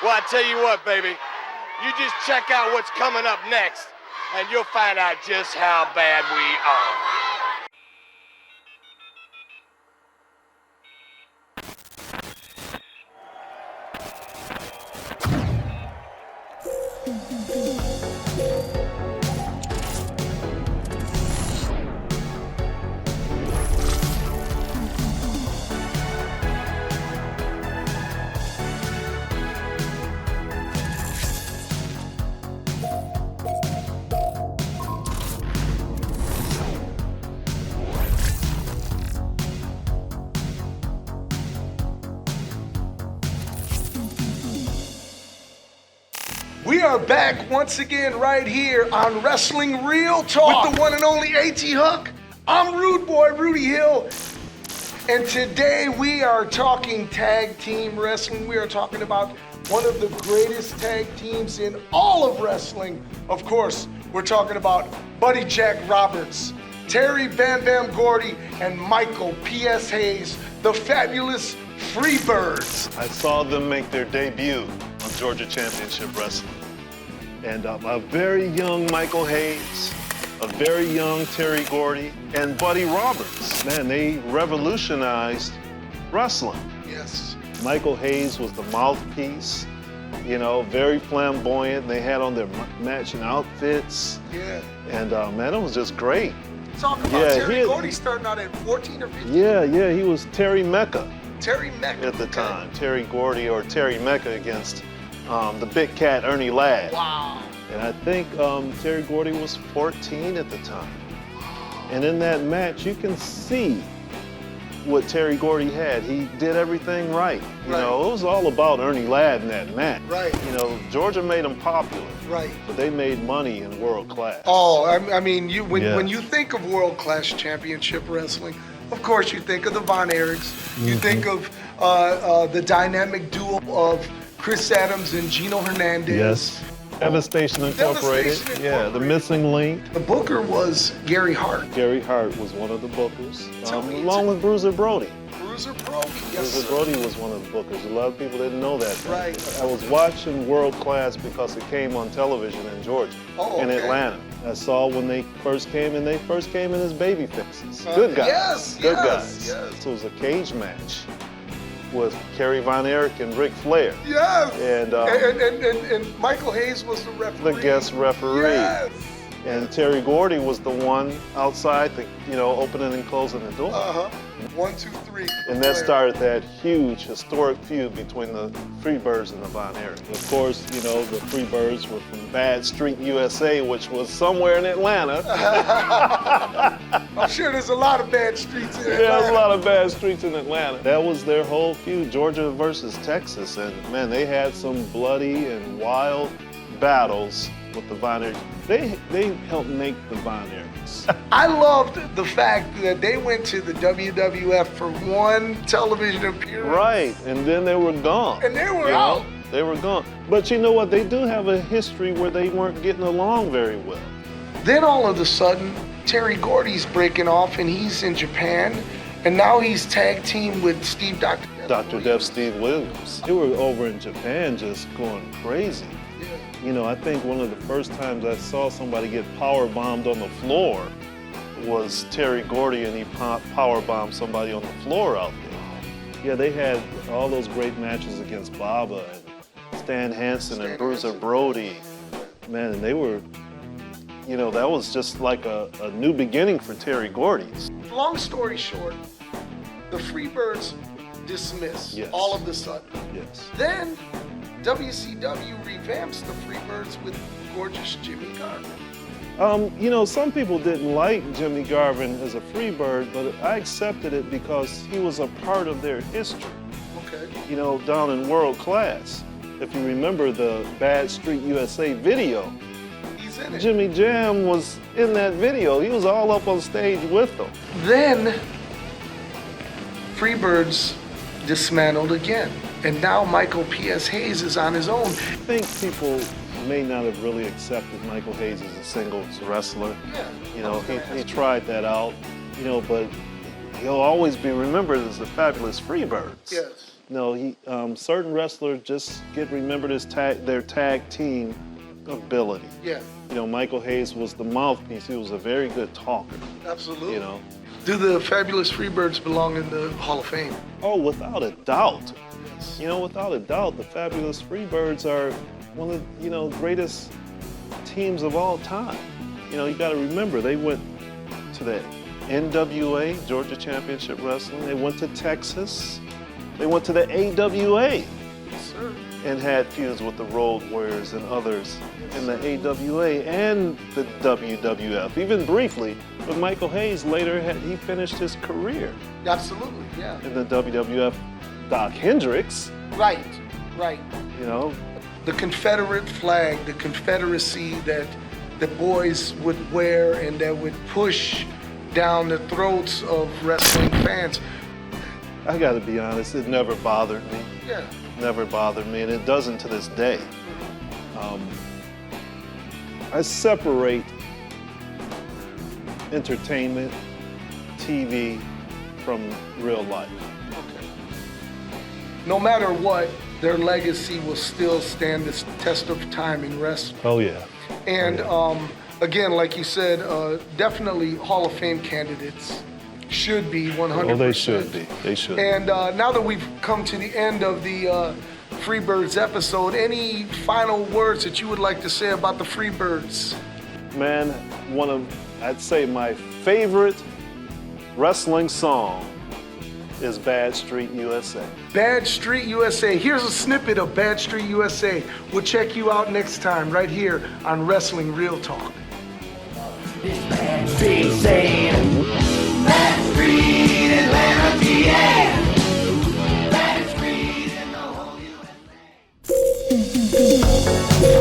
Well, I tell you what, baby. You just check out what's coming up next, and you'll find out just how bad we are. We are back once again right here on Wrestling Real Talk with the one and only A.T. Hook. I'm Rude Boy Rudy Hill, and today we are talking tag team wrestling. We are talking about one of the greatest tag teams in all of wrestling. Of course, we're talking about Buddy Jack Roberts, Terry Bam Bam Gordy, and Michael P.S. Hayes, the fabulous Freebirds. I saw them make their debut on Georgia Championship Wrestling. And a very young Michael Hayes, a very young Terry Gordy, and Buddy Roberts. Man, they revolutionized wrestling. Yes. Michael Hayes was the mouthpiece, you know, very flamboyant. They had on their matching outfits. Yeah. And man, it was just great. Talk about Terry Gordy starting out at 14 or 15. Yeah, he was Terry Mecca. Terry Mecca. At the time. Terry Gordy or Terry Mecca against the big cat, Ernie Ladd. Wow. And I think Terry Gordy was 14 at the time. And in that match, you can see what Terry Gordy had. He did everything right. You know, it was all about Ernie Ladd in that match. Right. You know, Georgia made him popular. Right. But they made money in world class. Oh, I mean, when you think of world class championship wrestling, of course you think of the Von Erichs. You think of the dynamic duo of Chris Adams and Gino Hernandez. Yes. Devastation Incorporated. Yeah, the missing link. The booker was Gary Hart. Gary Hart was one of the bookers, along with Bruiser Brody. Bruiser Brody, yes. Bruiser Brody was one of the bookers. A lot of people didn't know that. Right. I was watching World Class because it came on television in Georgia, in Atlanta. I saw when they first came, and they first came in as baby faces. Good guys. Good guys. Yes. So it was a cage match with Kerry Von Erich and Ric Flair. Yes. And Michael Hayes was the referee. The guest referee. Yes. And Terry Gordy was the one outside, opening and closing the door. 1, 2, 3. And that started that huge historic feud between the Freebirds and the Von Erich. Of course, you know, the Freebirds were from Bad Street, USA, which was somewhere in Atlanta. I'm sure there's a lot of bad streets in Atlanta. Yeah, there's a lot of bad streets in Atlanta. That was their whole feud, Georgia versus Texas. And man, they had some bloody and wild battles with the Von Erichs. They helped make the Von Erichs. I loved the fact that they went to the WWF for one television appearance. Right, and then they were gone. And they were out. They were gone. But you know what? They do have a history where they weren't getting along very well. Then all of a sudden, Terry Gordy's breaking off and he's in Japan. And now he's tag team with Steve Dr. Death Steve Williams. They were over in Japan just going crazy. You know, I think one of the first times I saw somebody get power bombed on the floor was Terry Gordy, and he power bombed somebody on the floor out there. Yeah, they had all those great matches against Baba and Stan Hansen and Bruiser Brody. Man, and they were, you know, that was just like a new beginning for Terry Gordy's. Long story short, the Freebirds dismissed all of a sudden. Yes. Then WCW revamps the Freebirds with gorgeous Jimmy Garvin. You know, some people didn't like Jimmy Garvin as a Freebird, but I accepted it because he was a part of their history. Okay. You know, down in World Class. If you remember the Bad Street USA video, he's in it. Jimmy Jam was in that video. He was all up on stage with them. Then Freebirds dismantled again. And now Michael P.S. Hayes is on his own. I think people may not have really accepted Michael Hayes as a singles wrestler. Yeah. You know, he tried that out, you know, but he'll always be remembered as the fabulous Freebirds. Yes. You know, certain wrestlers just get remembered as their tag team ability. Yeah. You know, Michael Hayes was the mouthpiece. He was a very good talker. Absolutely. You know. Do the Fabulous Freebirds belong in the Hall of Fame? Oh, without a doubt. Yes. You know, without a doubt, the Fabulous Freebirds are one of the, greatest teams of all time. You know, you got to remember, they went to the NWA, Georgia Championship Wrestling. They went to Texas. They went to the AWA. Yes, sir. And had feuds with the Road Warriors and others in the AWA and the WWF, even briefly. But Michael Hayes later he finished his career. Absolutely, yeah. In the WWF. Doc Hendricks. Right. You know. The Confederate flag, the Confederacy that the boys would wear and that would push down the throats of wrestling fans. I gotta be honest, it never bothered me. Yeah. Never bothered me, and it doesn't to this day. I separate entertainment, TV, from real life. Okay. No matter what, their legacy will still stand the test of time in wrestling. Oh yeah. And again, like you said, definitely Hall of Fame candidates. Should be 100%. Oh, they should be. They should. And now that we've come to the end of the Freebirds episode, any final words that you would like to say about the Freebirds? Man, I'd say my favorite wrestling song is Bad Street USA. Bad Street USA. Here's a snippet of Bad Street USA. We'll check you out next time right here on Wrestling Real Talk. This Bad Street saying, Bad Street, Atlanta, PA. Bad Street in the whole USA.